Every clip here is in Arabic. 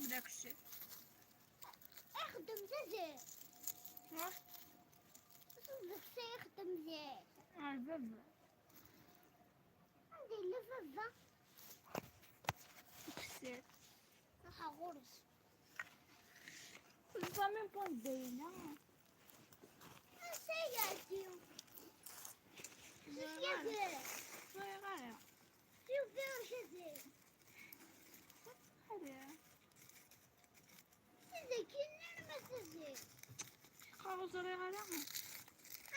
بداك الشيء اخدم زين واش صدق سيخدم زين الباب عندي لفظة كسير راح غرس الزامين بون دينا سياتي صغيرة صغيرة شوف فيها شزي هذه زي كنا ما تزي قارو صغيرة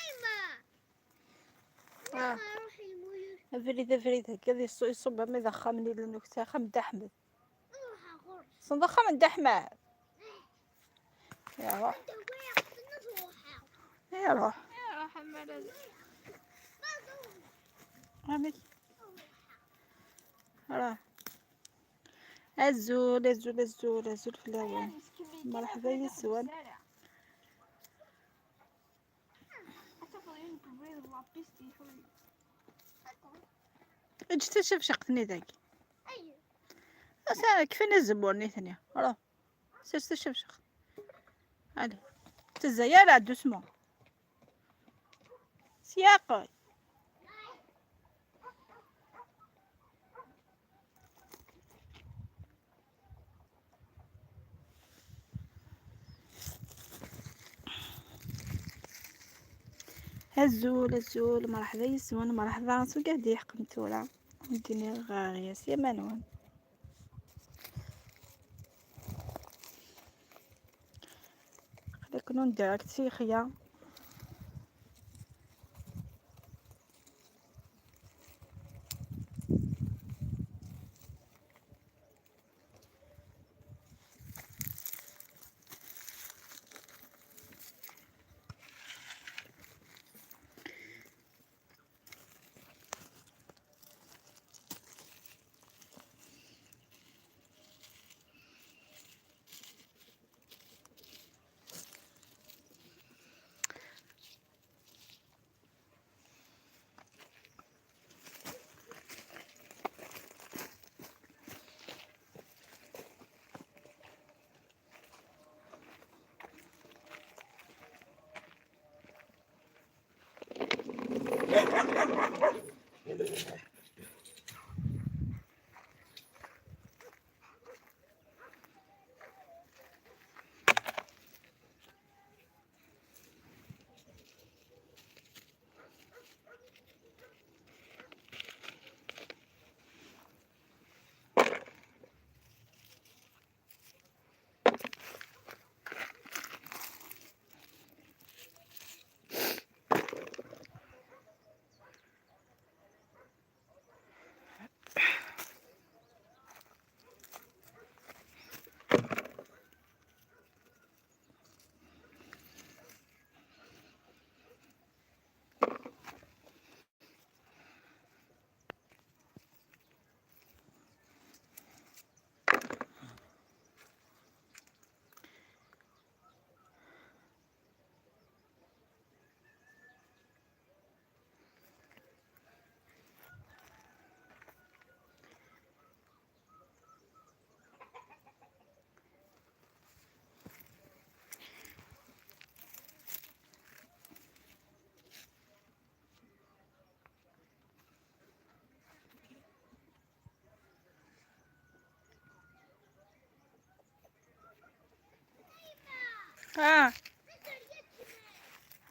ايما آه. روحي المويل فريدة كذا يصب ما يضخمني للنكتة خمد أحمد روح غرس صندوق خمد أحمد يا روح انت وياك تنروحها يا روح يا راح المرض عمي راه الزول الزول الزول الزول في الهواء مرحبا يسوان اجي تشوف شقتني ذاك ايوه أنا كيف نزبورني ثانية راه سير شوف شق علي تزيارة دوسمون سياقي الزول مرحبا يسوان مرحبا راسو قاعد يحكم تورا وديني غاغية سي منون خليك نون ديريكت في خيا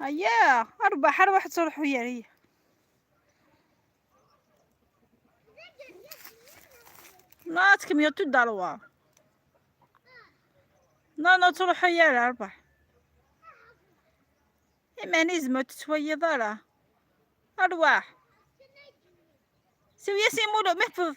هيا أروح تروح ويا هي ناتكم يا تداروا لا تروح ويا أربح إما نزمة تسوي ضرا أرواح سويا سيمولو محفوظ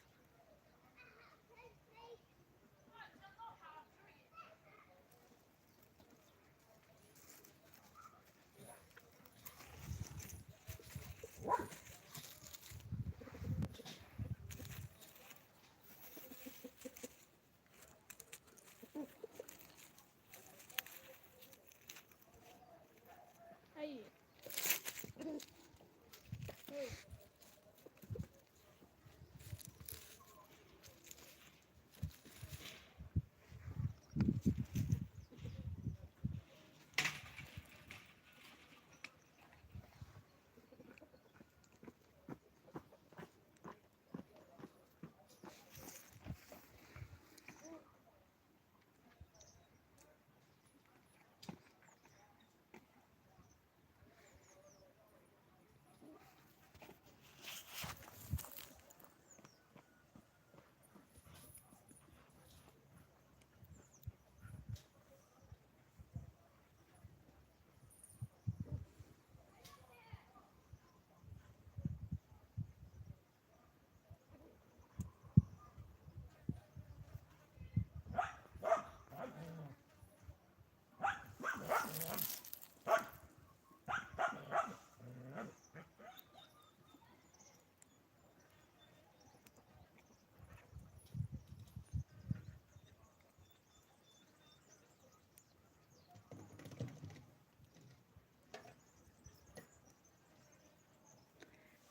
اي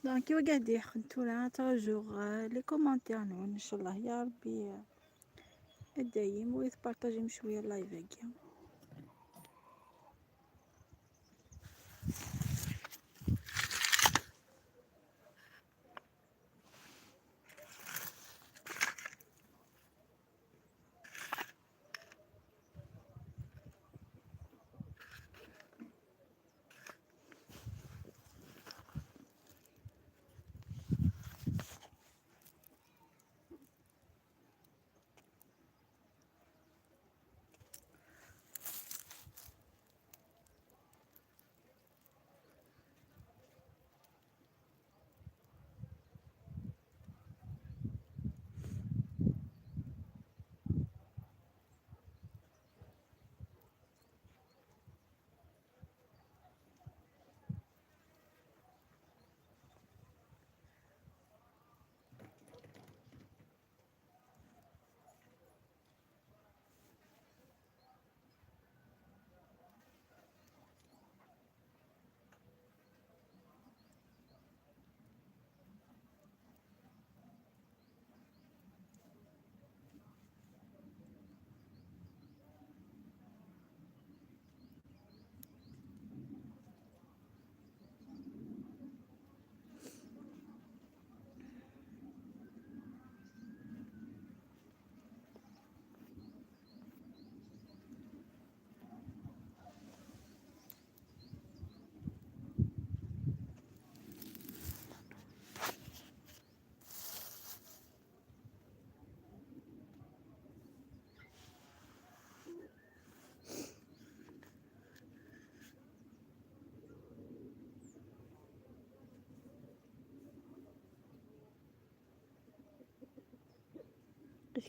دونك وقاعد يخنتو لا ترجو لي كومونتير نعون ان شاء الله يا ربي دايم ويتبارطاجيو شويه اللايف هكا.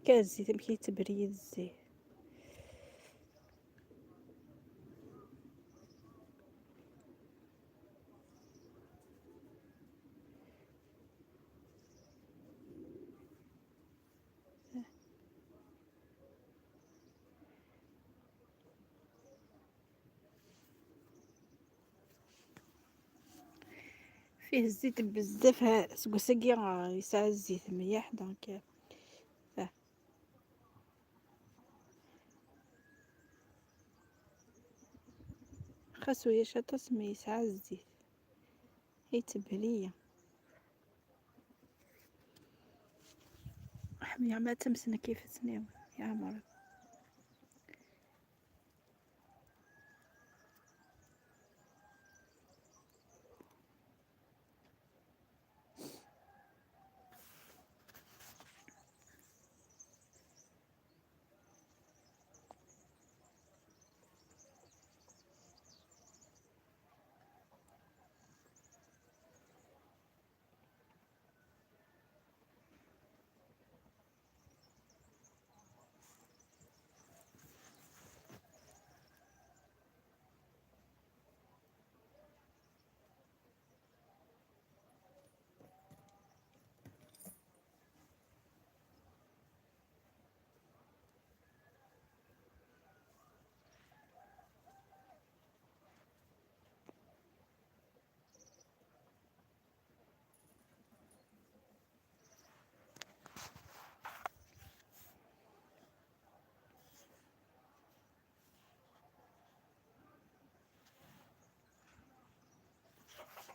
كاع الزيت مكي تبريد الزيت. فيه الزيت بزاف سكساكي يسعى الزيت مليح دونك خاصو يشطس ما يسعى الزيت هي تبهليه حمي عما تمسنا كيف تناول يا عمرك.